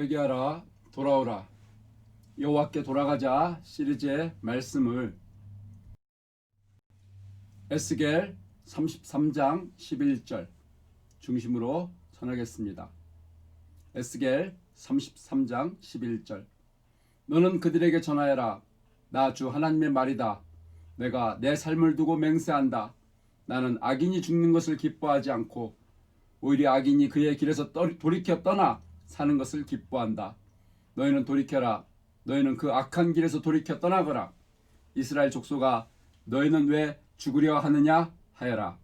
회개하라 돌아오라 여호와께 돌아가자 시리즈의 말씀을 에스겔 33장 11절 중심으로 전하겠습니다. 에스겔 33장 11절 너는 그들에게 전하여라. 나 주 하나님의 말이다. 내가 내 삶을 두고 맹세한다. 나는 악인이 죽는 것을 기뻐하지 않고 오히려 악인이 그의 길에서 돌이켜 떠나 사는 것을 기뻐한다. 너희는 돌이켜라. 너희는 그 악한 길에서 돌이켜 떠나거라. 이스라엘 족속아, 너희는 왜 죽으려 하느냐 하여라.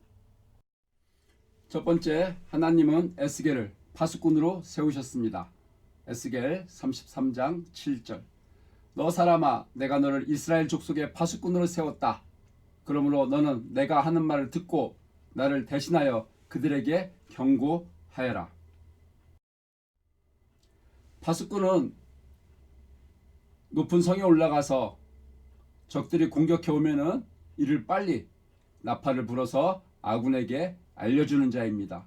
첫 번째, 하나님은 에스겔을 파수꾼으로 세우셨습니다. 에스겔 33장 7절 너 사람아, 내가 너를 이스라엘 족속의 파수꾼으로 세웠다. 그러므로 너는 내가 하는 말을 듣고 나를 대신하여 그들에게 경고하여라. 파수꾼은 높은 성에 올라가서 적들이 공격해 오면은 이를 빨리 나팔을 불어서 아군에게 알려주는 자입니다.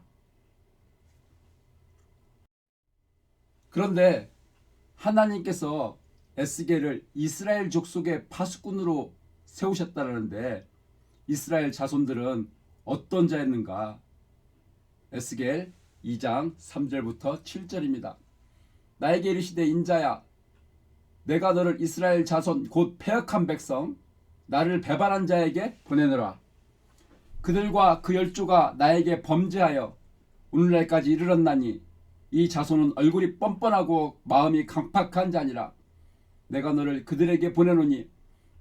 그런데 하나님께서 에스겔을 이스라엘 족속의 파수꾼으로 세우셨다는데 이스라엘 자손들은 어떤 자였는가? 에스겔 2장 3절부터 7절입니다. 나에게 이르시되 인자야, 내가 너를 이스라엘 자손 곧 패역한 백성 나를 배반한 자에게 보내노라. 그들과 그 열조가 나에게 범죄하여 오늘날까지 이르렀나니 이 자손은 얼굴이 뻔뻔하고 마음이 강팍한 자니라. 내가 너를 그들에게 보내노니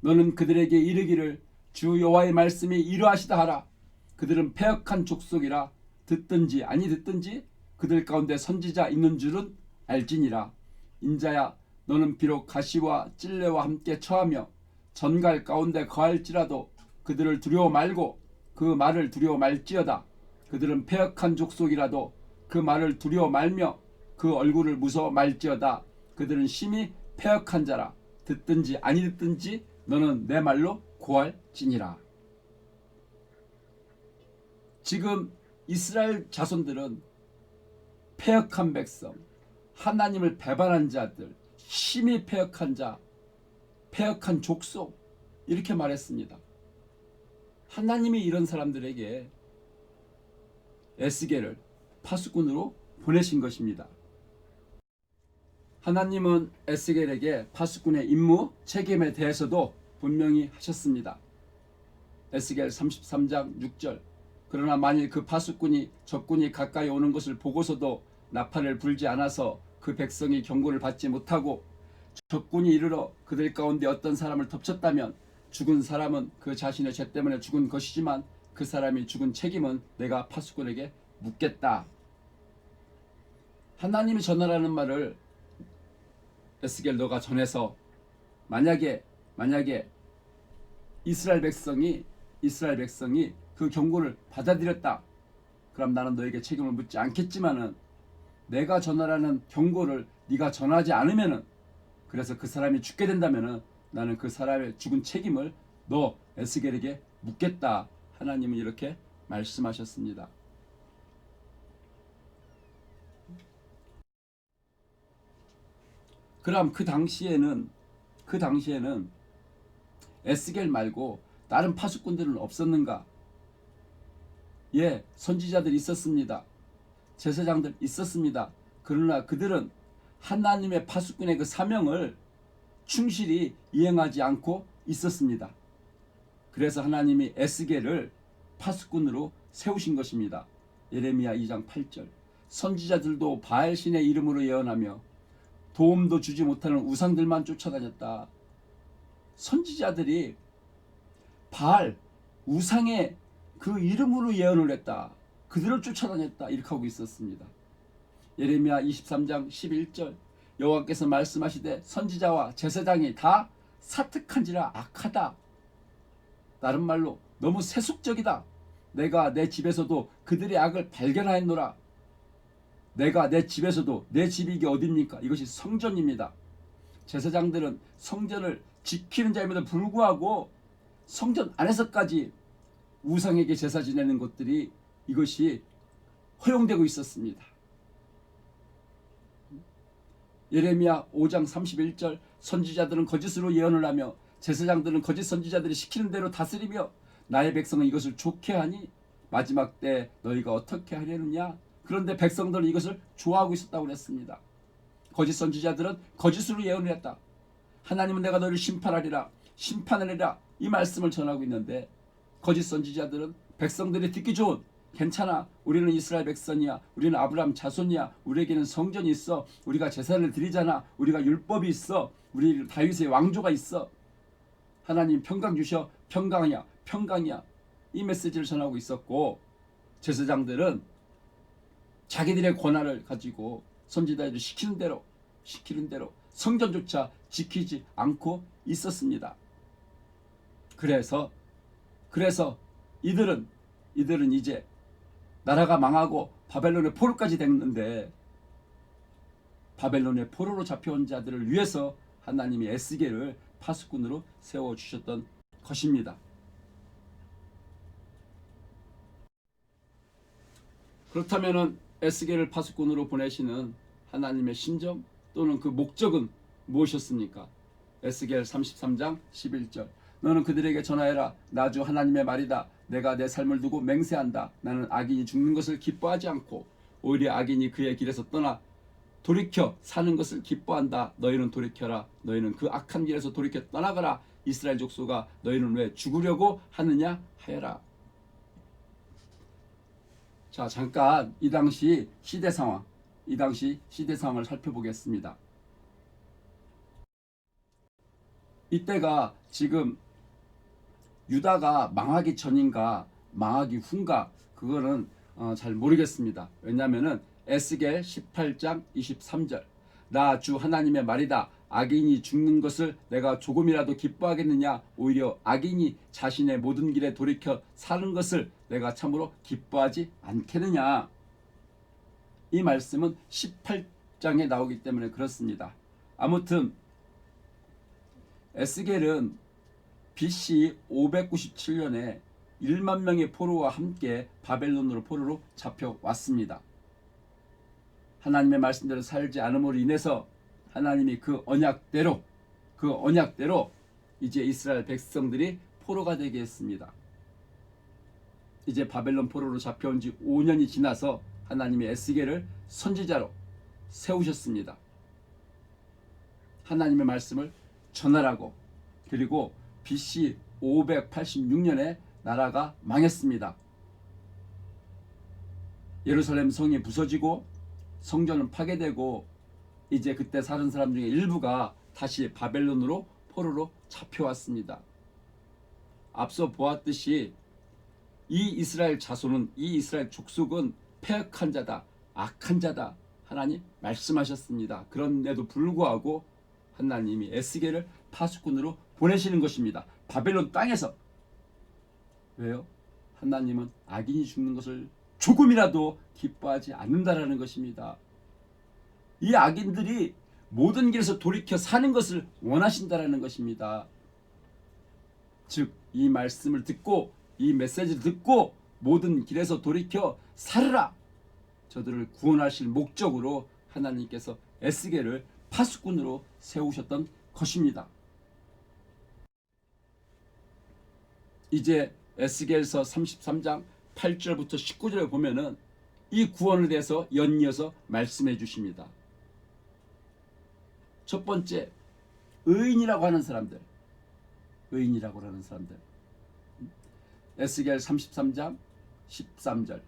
너는 그들에게 이르기를 주 여호와의 말씀이 이러하시다 하라. 그들은 패역한 족속이라. 듣든지 아니 듣든지 그들 가운데 선지자 있는 줄은 알지니라. 인자야, 너는 비록 가시와 찔레와 함께 처하며 전갈 가운데 거할지라도 그들을 두려워 말고 그 말을 두려워 말지어다. 그들은 패역한 족속이라도 그 말을 두려워 말며 그 얼굴을 무서워 말지어다. 그들은 심히 패역한 자라. 듣든지 아니 듣든지 너는 내 말로 고할지니라. 지금 이스라엘 자손들은 패역한 백성, 하나님을 배반한 자들, 심히 패역한 자, 패역한 족속 이렇게 말했습니다. 하나님이 이런 사람들에게 에스겔을 파수꾼으로 보내신 것입니다. 하나님은 에스겔에게 파수꾼의 임무, 책임에 대해서도 분명히 하셨습니다. 에스겔 33장 6절 그러나 만일 그 파수꾼이 적군이 가까이 오는 것을 보고서도 나팔을 불지 않아서 그 백성이 경고를 받지 못하고 적군이 이르러 그들 가운데 어떤 사람을 덮쳤다면 죽은 사람은 그 자신의 죄 때문에 죽은 것이지만 그 사람이 죽은 책임은 내가 파수꾼에게 묻겠다. 하나님이 전하라는 말을 에스겔 너가 전해서 만약에 이스라엘 백성이 그 경고를 받아들였다. 그럼 나는 너에게 책임을 묻지 않겠지만은 내가 전하라는 경고를 네가 전하지 않으면은 그래서 그 사람이 죽게 된다면은 나는 그 사람의 죽은 책임을 너 에스겔에게 묻겠다. 하나님은 이렇게 말씀하셨습니다. 그럼 그 당시에는 에스겔 말고 다른 파수꾼들은 없었는가? 예, 선지자들 있었습니다. 제사장들 있었습니다. 그러나 그들은 하나님의 파수꾼의 그 사명을 충실히 이행하지 않고 있었습니다. 그래서 하나님이 에스겔을 파수꾼으로 세우신 것입니다. 예레미야 2장 8절 선지자들도 바알신의 이름으로 예언하며 도움도 주지 못하는 우상들만 쫓아다녔다. 선지자들이 바알, 우상의 그 이름으로 예언을 했다. 그들을 쫓아다녔다. 이렇게 하고 있었습니다. 예레미야 23장 11절 여호와께서 말씀하시되 선지자와 제사장이 다 사특한지라 악하다. 다른 말로 너무 세속적이다. 내가 내 집에서도 그들의 악을 발견하였노라. 내가 내 집에서도 내 집이 이게 어딥니까? 이것이 성전입니다. 제사장들은 성전을 지키는 자임에도 불구하고 성전 안에서까지 우상에게 제사 지내는 것들이 이것이 허용되고 있었습니다. 예레미야 5장 31절 선지자들은 거짓으로 예언을 하며 제사장들은 거짓 선지자들이 시키는 대로 다스리며 나의 백성은 이것을 좋게 하니 마지막 때 너희가 어떻게 하려느냐. 그런데 백성들은 이것을 좋아하고 있었다고 그랬습니다. 거짓 선지자들은 거짓으로 예언을 했다. 하나님은 내가 너희를 심판하리라 심판하리라 이 말씀을 전하고 있는데 거짓 선지자들은 백성들이 듣기 좋은 괜찮아 우리는 이스라엘 백성이야 우리는 아브라함 자손이야 우리에게는 성전이 있어 우리가 제사를 드리잖아 우리가 율법이 있어 우리 다윗의 왕조가 있어 하나님 평강 주셔 평강이야 평강이야 이 메시지를 전하고 있었고 제사장들은 자기들의 권한을 가지고 선지자들이 시키는 대로 성전조차 지키지 않고 있었습니다. 그래서 이들은 이제 나라가 망하고 바벨론의 포로까지 됐는데 바벨론의 포로로 잡혀온 자들을 위해서 하나님이 에스겔을 파수꾼으로 세워주셨던 것입니다. 그렇다면 에스겔을 파수꾼으로 보내시는 하나님의 심정 또는 그 목적은 무엇이었습니까? 에스겔 33장 11절 너는 그들에게 전하여라 나 주 하나님의 말이다 내가 내 삶을 두고 맹세한다 나는 악인이 죽는 것을 기뻐하지 않고 오히려 악인이 그의 길에서 떠나 돌이켜 사는 것을 기뻐한다 너희는 돌이켜라 너희는 그 악한 길에서 돌이켜 떠나가라 이스라엘 족속아 너희는 왜 죽으려고 하느냐 하여라. 자 잠깐 이 당시 시대 상황을 살펴보겠습니다. 이때가 지금 유다가 망하기 전인가 망하기 후인가 그거는 잘 모르겠습니다. 왜냐하면 에스겔 18장 23절 나 주 하나님의 말이다 악인이 죽는 것을 내가 조금이라도 기뻐하겠느냐 오히려 악인이 자신의 모든 길에 돌이켜 사는 것을 내가 참으로 기뻐하지 않겠느냐. 이 말씀은 18장에 나오기 때문에 그렇습니다. 아무튼 에스겔은 BC 597년에 1만 명의 포로와 함께 바벨론으로 포로로 잡혀왔습니다. 하나님의 말씀대로 살지 않음으로 인해서 하나님이 그 언약대로 이제 이스라엘 백성들이 포로가 되게 했습니다. 이제 바벨론 포로로 잡혀온 지 5년이 지나서 하나님이 에스겔을 선지자로 세우셨습니다. 하나님의 말씀을 전하라고. 그리고 BC 586년에 나라가 망했습니다. 예루살렘 성이 부서지고 성전은 파괴되고 이제 그때 사는 사람 중에 일부가 다시 바벨론으로 포로로 잡혀왔습니다. 앞서 보았듯이 이 이스라엘 자손은 이 이스라엘 족속은 패역한 자다 악한 자다 하나님 말씀하셨습니다. 그런데도 불구하고 하나님이 에스겔을 파수꾼으로 보내시는 것입니다. 바벨론 땅에서. 왜요? 하나님은 악인이 죽는 것을 조금이라도 기뻐하지 않는다라는 것입니다. 이 악인들이 모든 길에서 돌이켜 사는 것을 원하신다라는 것입니다. 즉 이 말씀을 듣고 이 메시지를 듣고 모든 길에서 돌이켜 살으라. 저들을 구원하실 목적으로 하나님께서 에스겔을 파수꾼으로 세우셨던 것입니다. 이제 에스겔서 33장 8절부터 19절에 보면은 이 구원에 대해서 연이어서 말씀해 주십니다. 첫 번째, 의인이라고 하는 사람들. 에스겔 33장 13절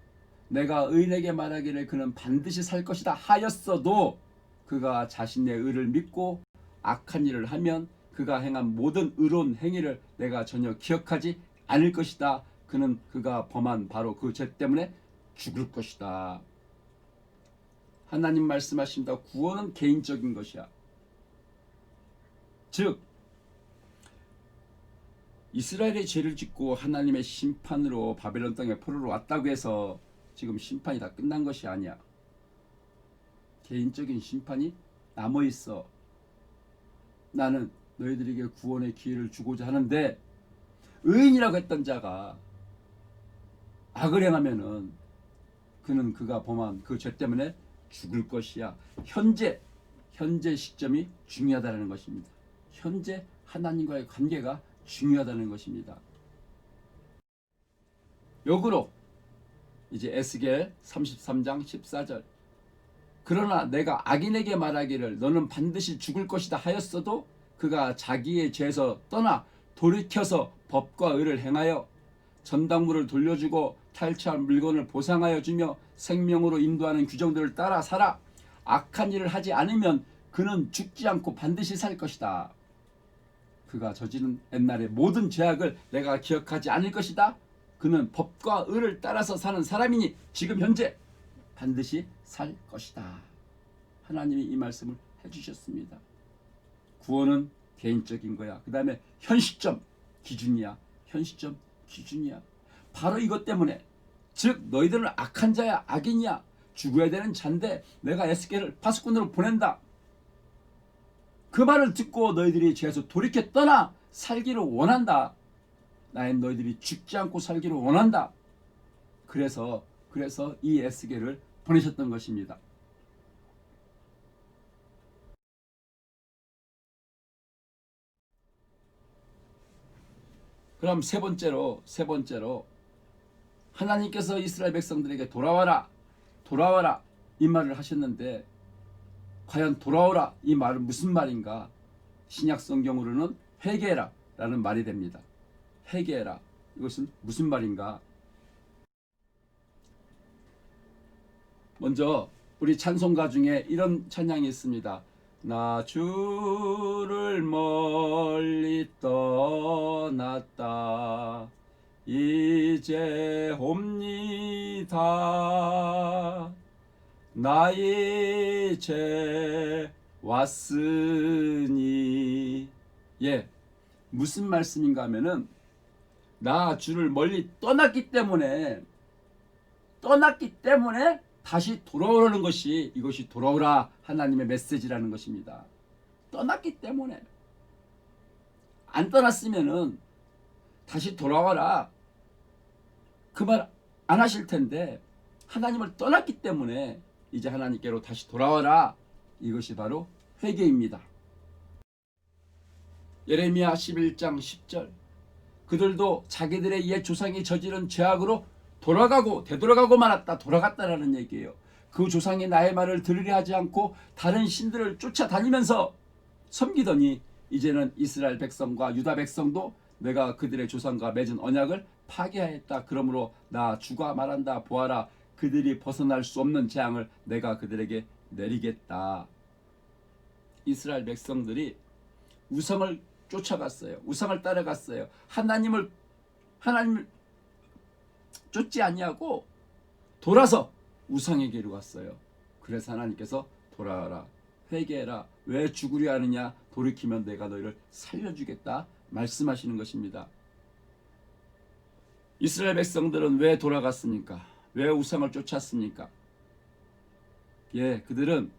내가 의인에게 말하기를 그는 반드시 살 것이다 하였어도 그가 자신의 의를 믿고 악한 일을 하면 그가 행한 모든 의로운 행위를 내가 전혀 기억하지 않을 것이다. 그는 그가 범한 바로 그 죄 때문에 죽을 것이다. 하나님 말씀하십니다. 구원은 개인적인 것이야. 즉 이스라엘의 죄를 짓고 하나님의 심판으로 바벨론 땅에 포로로 왔다고 해서 지금 심판이 다 끝난 것이 아니야. 개인적인 심판이 남아있어. 나는 너희들에게 구원의 기회를 주고자 하는데 의인이라고 했던 자가 악을 행하면은 그는 그가 범한 그 죄 때문에 죽을 것이야. 현재 현재 시점이 중요하다는 것입니다. 현재 하나님과의 관계가 중요하다는 것입니다. 역으로 이제 에스겔 33장 14절 그러나 내가 악인에게 말하기를 너는 반드시 죽을 것이다 하였어도 그가 자기의 죄에서 떠나 돌이켜서 법과 의를 행하여 전당물을 돌려주고 탈취한 물건을 보상하여 주며 생명으로 인도하는 규정들을 따라 살아 악한 일을 하지 않으면 그는 죽지 않고 반드시 살 것이다. 그가 저지른 옛날의 모든 죄악을 내가 기억하지 않을 것이다. 그는 법과 의를 따라서 사는 사람이니 지금 현재 반드시 살 것이다. 하나님이 이 말씀을 해주셨습니다. 구원은 개인적인 거야. 그 다음에 현시점 기준이야. 현시점 기준이야. 바로 이것 때문에 즉 너희들은 악한 자야 악인이야 죽어야 되는 잔데 내가 에스겔을 파수꾼으로 보낸다. 그 말을 듣고 너희들이 죄에서 돌이켜 떠나 살기를 원한다. 나는 너희들이 죽지 않고 살기를 원한다. 그래서 이 에스겔을 보내셨던 것입니다. 그럼 세 번째로 하나님께서 이스라엘 백성들에게 돌아와라 이 말을 하셨는데 과연 돌아오라 이 말은 무슨 말인가? 신약 성경으로는 회개해라 라는 말이 됩니다. 회개해라. 이것은 무슨 말인가? 먼저 우리 찬송가 중에 이런 찬양이 있습니다. 나 주를 멀리 떠났다 이제 옵니다. 나의 죄 왔으니. 예, 무슨 말씀인가 하면은 나 주를 멀리 떠났기 때문에 다시 돌아오라는 것이 이것이 돌아오라 하나님의 메시지라는 것입니다. 떠났기 때문에. 안 떠났으면은 다시 돌아와라 그 말 안 하실 텐데 하나님을 떠났기 때문에 이제 하나님께로 다시 돌아와라. 이것이 바로 회개입니다. 예레미야 11장 10절 그들도 자기들의 옛 조상이 저지른 죄악으로 되돌아가고 말았다. 돌아갔다라는 얘기예요. 그 조상이 나의 말을 들으려 하지 않고 다른 신들을 쫓아다니면서 섬기더니 이제는 이스라엘 백성과 유다 백성도 내가 그들의 조상과 맺은 언약을 파괴하였다. 그러므로 나 주가 말한다. 보아라. 그들이 벗어날 수 없는 재앙을 내가 그들에게 내리겠다. 이스라엘 백성들이 우상을 쫓아갔어요. 우상을 따라갔어요. 하나님을 쫓지 아니하고 돌아서 우상에게로 갔어요. 그래서 하나님께서 돌아와라. 회개해라. 왜 죽으려 하느냐. 돌이키면 내가 너희를 살려주겠다. 말씀하시는 것입니다. 이스라엘 백성들은 왜 돌아갔습니까? 왜 우상을 쫓았습니까? 예, 그들은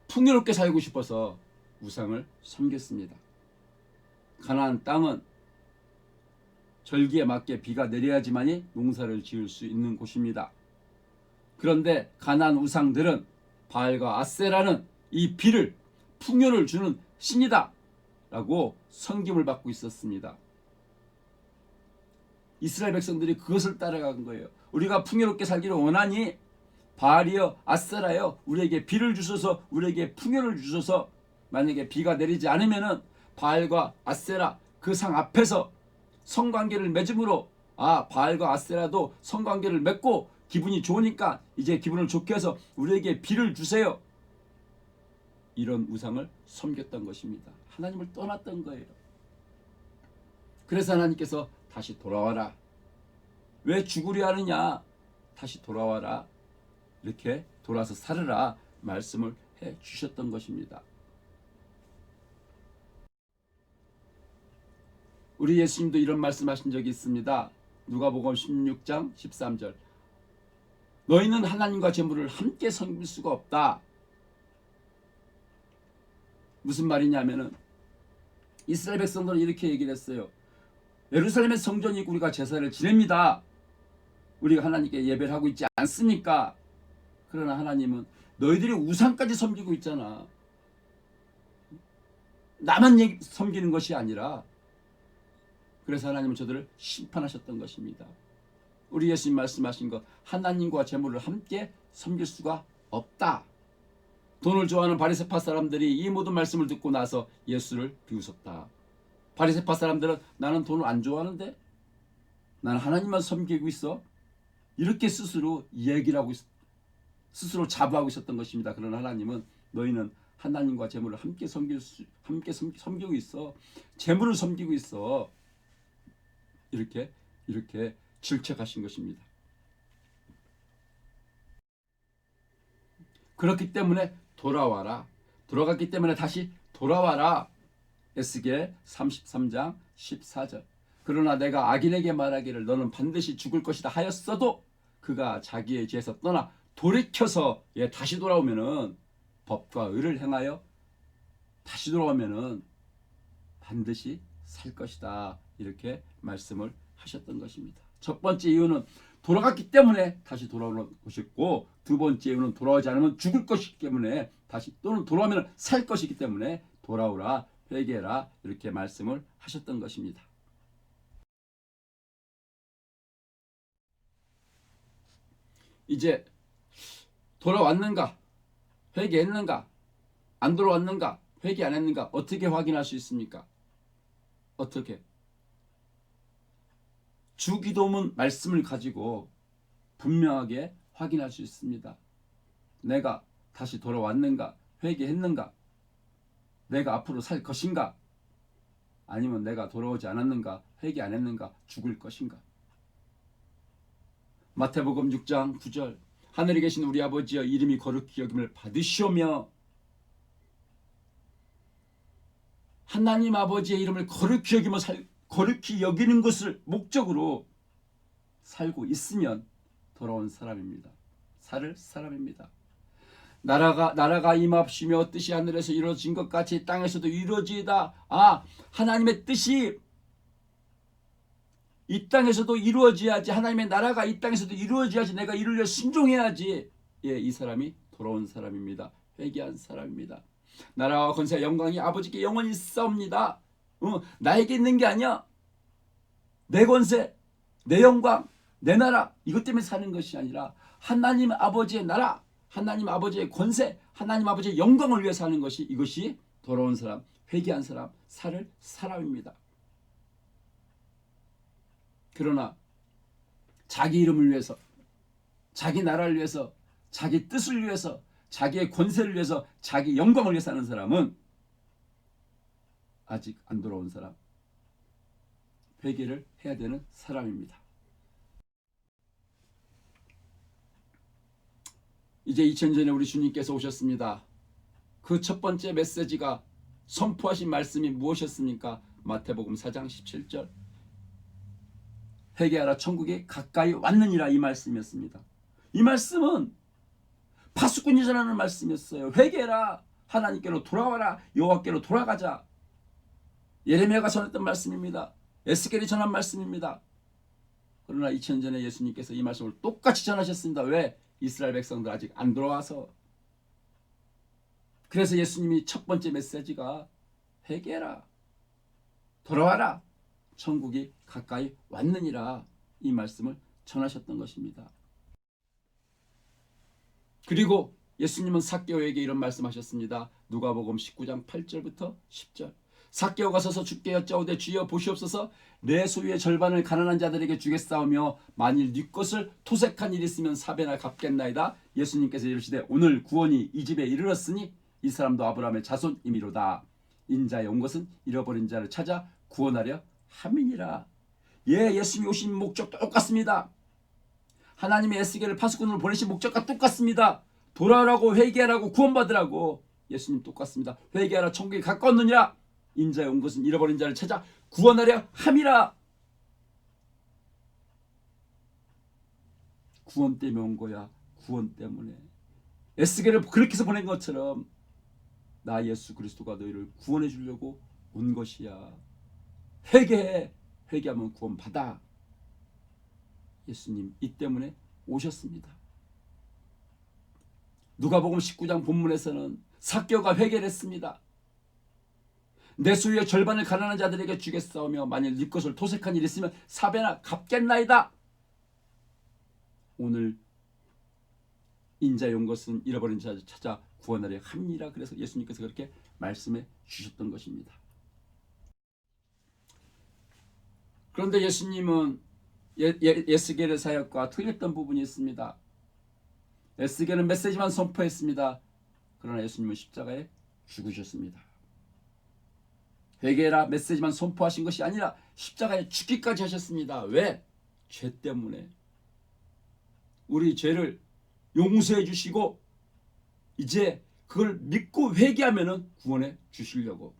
풍요롭게 살고 싶어서 우상을 섬겼습니다. 가나안 땅은 절기에 맞게 비가 내려야지만이 농사를 지을 수 있는 곳입니다. 그런데 가나안 우상들은 바알과 아세라는 이 비를 풍요를 주는 신이다 라고 섬김을 받고 있었습니다. 이스라엘 백성들이 그것을 따라간 거예요. 우리가 풍요롭게 살기를 원하니 바알이여 아세라여 우리에게 비를 주소서 우리에게 풍요를 주소서. 만약에 비가 내리지 않으면은 바알과 아세라 그 상 앞에서 성관계를 맺음으로 바알과 아세라도 성관계를 맺고 기분이 좋으니까 이제 기분을 좋게 해서 우리에게 비를 주세요. 이런 우상을 섬겼던 것입니다. 하나님을 떠났던 거예요. 그래서 하나님께서 다시 돌아와라. 왜 죽으려 하느냐. 다시 돌아와라. 이렇게 돌아서 살으라 말씀을 해 주셨던 것입니다. 우리 예수님도 이런 말씀하신 적이 있습니다. 누가복음 16장 13절 너희는 하나님과 재물을 함께 섬길 수가 없다. 무슨 말이냐면은 이스라엘 백성들은 이렇게 얘기를 했어요. 예루살렘의 성전이 있고 우리가 제사를 지냅니다. 우리가 하나님께 예배를 하고 있지 않습니까? 그러나 하나님은 너희들이 우상까지 섬기고 있잖아. 나만 섬기는 것이 아니라 그래서 하나님은 저들을 심판하셨던 것입니다. 우리 예수님 말씀하신 것, 하나님과 재물을 함께 섬길 수가 없다. 돈을 좋아하는 바리새파 사람들이 이 모든 말씀을 듣고 나서 예수를 비웃었다. 바리새파 사람들은 나는 돈을 안 좋아하는데 나는 하나님만 섬기고 있어. 이렇게 스스로 얘기를 하고 스스로 자부하고 있었던 것입니다. 그러나 하나님은 너희는 하나님과 재물을 함께 섬기고 있어. 재물을 섬기고 있어. 이렇게 질책하신 것입니다. 그렇기 때문에 돌아와라. 돌아갔기 때문에 다시 돌아와라. 에스겔 33장 14절. 그러나 내가 악인에게 말하기를 너는 반드시 죽을 것이다 하였어도 그가 자기의 죄에서 떠나 돌이켜서 다시 돌아오면은 법과 의를 행하여 다시 돌아오면은 반드시 살 것이다. 이렇게 말씀을 하셨던 것입니다. 첫 번째 이유는 돌아갔기 때문에 다시 돌아오는 것이고, 두 번째 이유는 돌아오지 않으면 죽을 것이기 때문에 다시, 또는 돌아오면 살 것이기 때문에 돌아오라, 회개해라, 이렇게 말씀을 하셨던 것입니다. 이제 돌아왔는가, 회개했는가, 안 돌아왔는가, 회개 안 했는가, 어떻게 확인할 수 있습니까? 어떻게? 주기도문 말씀을 가지고 분명하게 확인할 수 있습니다. 내가 다시 돌아왔는가, 회개했는가, 내가 앞으로 살 것인가, 아니면 내가 돌아오지 않았는가, 회개 안 했는가, 죽을 것인가. 마태복음 6장 9절. 하늘에 계신 우리 아버지여, 이름이 거룩히 여김을 받으시오며, 하나님 아버지의 이름을 거룩히 여기는 것을 목적으로 살고 있으면 돌아온 사람입니다. 살 사람입니다. 나라가 임합시며 뜻이 하늘에서 이루어진 것 같이 땅에서도 이루어지이다. 하나님의 뜻이 이 땅에서도 이루어져야지, 하나님의 나라가 이 땅에서도 이루어져야지, 내가 이루려 순종해야지. 이 사람이 돌아온 사람입니다. 회개한 사람입니다. 나라와 권세 영광이 아버지께 영원히 있사옵니다. 나에게 있는 게 아니야. 내 권세, 내 영광, 내 나라, 이것 때문에 사는 것이 아니라 하나님 아버지의 나라, 하나님 아버지의 권세, 하나님 아버지의 영광을 위해 사는 것이, 이것이 돌아온 사람, 회개한 사람, 살 사람입니다. 그러나 자기 이름을 위해서, 자기 나라를 위해서, 자기 뜻을 위해서, 자기의 권세를 위해서, 자기 영광을 위해 사는 사람은 아직 안 돌아온 사람, 회개를 해야 되는 사람입니다. 이제 2000년에 우리 주님께서 오셨습니다. 그 첫 번째 메시지가, 선포하신 말씀이 무엇이었습니까? 마태복음 4장 17절. 회개하라, 천국이 가까이 왔느니라, 이 말씀이었습니다. 이 말씀은 파수꾼이 전하는 말씀이었어요. 회개해라, 하나님께로 돌아와라, 여호와께로 돌아가자. 예레미야가 전했던 말씀입니다. 에스겔이 전한 말씀입니다. 그러나 2000년 전에 예수님께서 이 말씀을 똑같이 전하셨습니다. 왜? 이스라엘 백성들 아직 안 돌아와서. 그래서 예수님이 첫 번째 메시지가 회개해라, 돌아와라, 천국이 가까이 왔느니라, 이 말씀을 전하셨던 것입니다. 그리고 예수님은 삭개오에게 이런 말씀하셨습니다. 누가복음 19장 8절부터 10절. 삭개오가 서서 주께 여짜오되 주여 보시옵소서, 내 소유의 절반을 가난한 자들에게 주겠사오며 만일 네 것을 토색한 일이 있으면 4배나 갚겠나이다. 예수님께서 이르시되 오늘 구원이 이 집에 이르렀으니 이 사람도 아브라함의 자손이미로다. 인자에 온 것은 잃어버린 자를 찾아 구원하려 함이니라. 예수님이 오신 목적 똑같습니다. 하나님의 에스겔을 파수꾼으로 보내신 목적과 똑같습니다. 돌아오라고, 회개하라고, 구원받으라고. 예수님 똑같습니다. 회개하라, 천국이 가까웠느니라. 인자에 온 것은 잃어버린 자를 찾아 구원하려 함이라. 구원 때문에 온 거야. 구원 때문에. 에스겔을 그렇게 해서 보낸 것처럼 나 예수 그리스도가 너희를 구원해 주려고 온 것이야. 회개해. 회개하면 구원받아. 예수님 이 때문에 오셨습니다. 누가복음 19장 본문에서는 삭개오가 회개를 했습니다. 내 소유의 절반을 가난한 자들에게 주겠사오며 만일 네 것을 토색한 일이 있으면 4배나 갚겠나이다. 오늘 인자의 온 것은 잃어버린 자를 찾아 구원하려 함이라. 그래서 예수님께서 그렇게 말씀해 주셨던 것입니다. 그런데 예수님은 에스겔의 사역과 틀렸던 부분이 있습니다. 에스겔은 메시지만 선포했습니다. 그러나 예수님은 십자가에 죽으셨습니다. 회개라 메시지만 선포하신 것이 아니라 십자가에 죽기까지 하셨습니다. 왜? 죄 때문에. 우리 죄를 용서해 주시고 이제 그걸 믿고 회개하면 구원해 주시려고.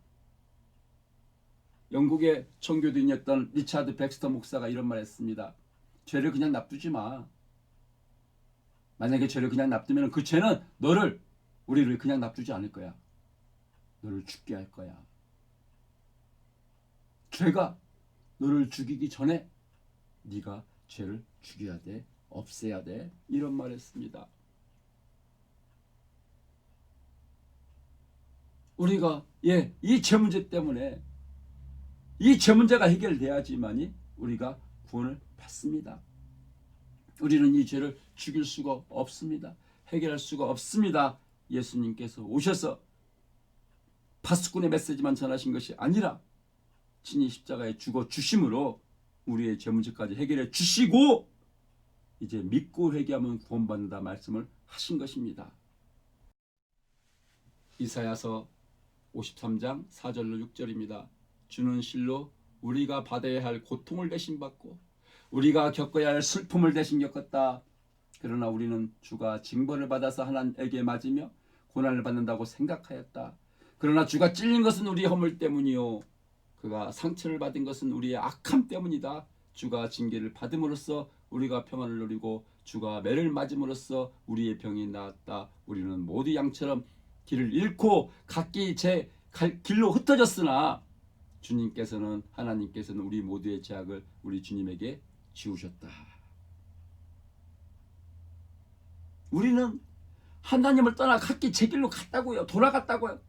영국의 청교도인이었던 리차드 백스터 목사가 이런 말 했습니다. 죄를 그냥 놔두지 마. 만약에 죄를 그냥 놔두면 그 죄는 우리를 그냥 놔두지 않을 거야. 너를 죽게 할 거야. 죄가 너를 죽이기 전에 네가 죄를 죽여야 돼. 없애야 돼. 이런 말 했습니다. 우리가 이 죄 문제 때문에 이 죄 문제가 해결돼야지만이 우리가 구원을 받습니다. 우리는 이 죄를 죽일 수가 없습니다. 해결할 수가 없습니다. 예수님께서 오셔서 파수꾼의 메시지만 전하신 것이 아니라 친히 십자가에 죽어 주심으로 우리의 죄 문제까지 해결해 주시고 이제 믿고 회개하면 구원받는다 말씀을 하신 것입니다. 이사야서 53장 4절로 6절입니다. 주는 실로 우리가 받아야 할 고통을 대신 받고 우리가 겪어야 할 슬픔을 대신 겪었다. 그러나 우리는 주가 징벌을 받아서 하나님에게 맞으며 고난을 받는다고 생각하였다. 그러나 주가 찔린 것은 우리의 허물 때문이요 그가 상처를 받은 것은 우리의 악함 때문이다. 주가 징계를 받음으로써 우리가 평안을 누리고 주가 매를 맞음으로써 우리의 병이 나았다. 우리는 모두 양처럼 길을 잃고 각기 제 길로 흩어졌으나 하나님께서는 우리 모두의 죄악을 우리 주님에게 지우셨다. 우리는 하나님을 떠나 각기 제 길로 갔다고요. 돌아갔다고요.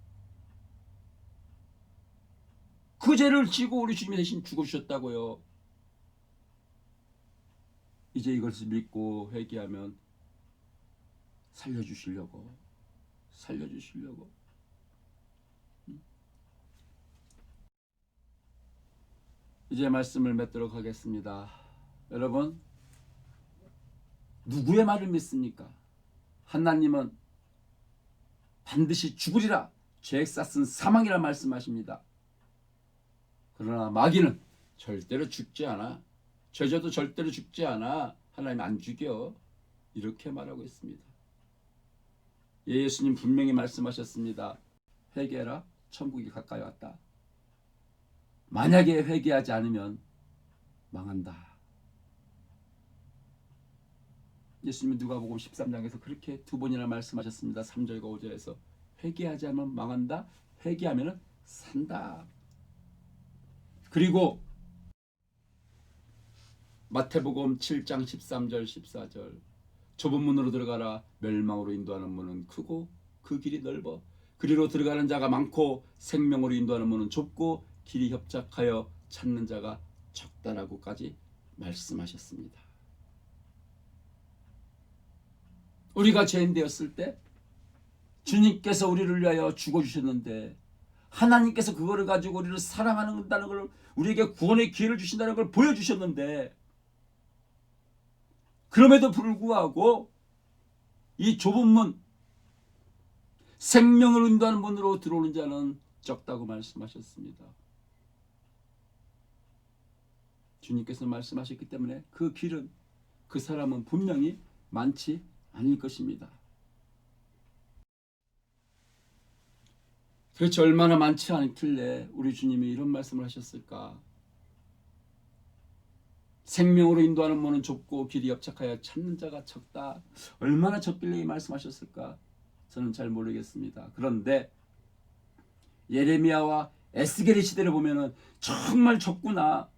그 죄를 지고 우리 주님이 대신 죽으셨다고요. 이제 이것을 믿고 회개하면 살려주시려고. 이제 말씀을 맺도록 하겠습니다. 여러분, 누구의 말을 믿습니까? 하나님은 반드시 죽으리라. 죄 쌌은 사망이라 말씀하십니다. 그러나 마귀는 절대로 죽지 않아. 죄져도 절대로 죽지 않아. 하나님 안 죽여. 이렇게 말하고 있습니다. 예수님 분명히 말씀하셨습니다. 회개해라. 천국이 가까이 왔다. 만약에 회개하지 않으면 망한다. 예수님은 누가복음 13장에서 그렇게 두 번이나 말씀하셨습니다. 3절과 5절에서 회개하지 않으면 망한다. 회개하면 산다. 그리고 마태복음 7장 13절 14절 좁은 문으로 들어가라. 멸망으로 인도하는 문은 크고 그 길이 넓어 그리로 들어가는 자가 많고 생명으로 인도하는 문은 좁고 길이 협착하여 찾는 자가 적다라고까지 말씀하셨습니다. 우리가 죄인 되었을 때 주님께서 우리를 위하여 죽어주셨는데 하나님께서 그거를 가지고 우리를 사랑한다는 걸 우리에게 구원의 기회를 주신다는 걸 보여주셨는데 그럼에도 불구하고 이 좁은 문 생명을 인도하는 문으로 들어오는 자는 적다고 말씀하셨습니다. 주님께서 말씀하셨기 때문에 그 길은 그 사람은 분명히 많지 않을 것입니다. 그렇지 얼마나 많지 않길래 우리 주님이 이런 말씀을 하셨을까? 생명으로 인도하는 문은 좁고 길이 협착하여 찾는 자가 적다. 얼마나 적길래 이 말씀하셨을까? 저는 잘 모르겠습니다. 그런데 예레미야와 에스겔의 시대를 보면은 정말 적구나.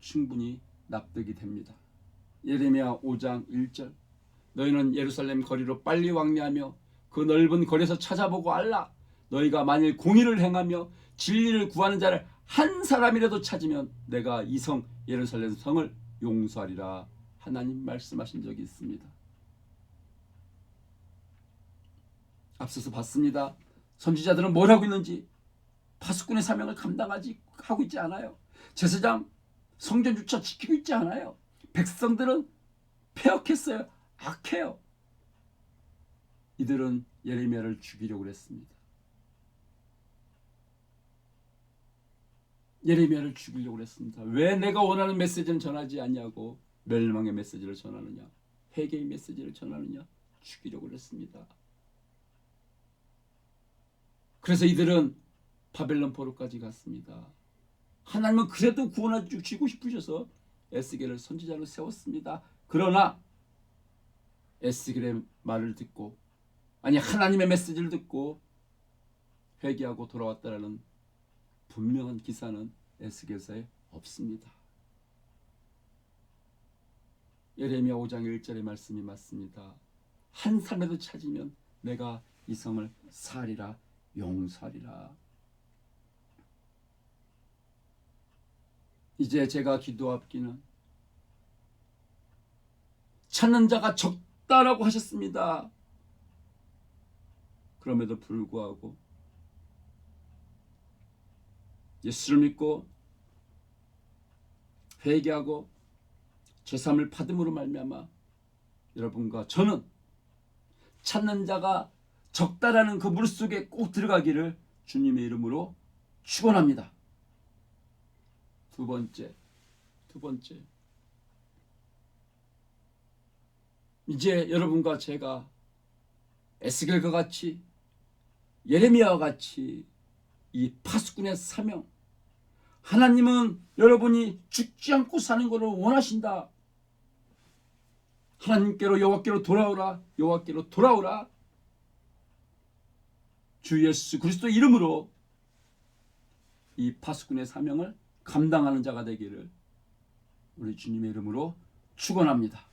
충분히 납득이 됩니다. 예레미야 5장 1절 너희는 예루살렘 거리로 빨리 왕래하며 그 넓은 거리에서 찾아보고 알라. 너희가 만일 공의를 행하며 진리를 구하는 자를 한 사람이라도 찾으면 내가 이 성 예루살렘 성을 용서하리라. 하나님 말씀하신 적이 있습니다. 앞서서 봤습니다. 선지자들은 뭘 하고 있는지 파수꾼의 사명을 감당하지 하고 있지 않아요. 제사장 성전주차 지키고 있지 않아요. 백성들은 폐역했어요. 악해요. 이들은 예레미야를 죽이려고 했습니다. 예레미야를 죽이려고 했습니다. 왜 내가 원하는 메시지는 전하지 않냐고 멸망의 메시지를 전하느냐, 회개의 메시지를 전하느냐, 죽이려고 했습니다. 그래서 이들은 바벨론 포로까지 갔습니다. 하나님은 그래도 구원해 주시고 싶으셔서 에스겔을 선지자로 세웠습니다. 그러나 에스겔의 말을 듣고, 아니 하나님의 메시지를 듣고 회개하고 돌아왔다라는 분명한 기사는 에스겔서에 없습니다. 예레미야 5장 1절의 말씀이 맞습니다. 한 사람에도 찾으면 내가 이 성을 사리라, 용서하리라. 이제 제가 기도하기는 찾는 자가 적다라고 하셨습니다. 그럼에도 불구하고 예수를 믿고 회개하고 죄사함을 받음으로 말미암아 여러분과 저는 찾는 자가 적다라는 그 물속에 꼭 들어가기를 주님의 이름으로 축원합니다. 두 번째, 이제 여러분과 제가 에스겔과 같이 예레미야와 같이 이 파수꾼의 사명, 하나님은 여러분이 죽지 않고 사는 것을 원하신다. 하나님께로 여호와께로 돌아오라, 여호와께로 돌아오라. 주 예수 그리스도 이름으로 이 파수꾼의 사명을 감당하는 자가 되기를 우리 주님의 이름으로 축원합니다.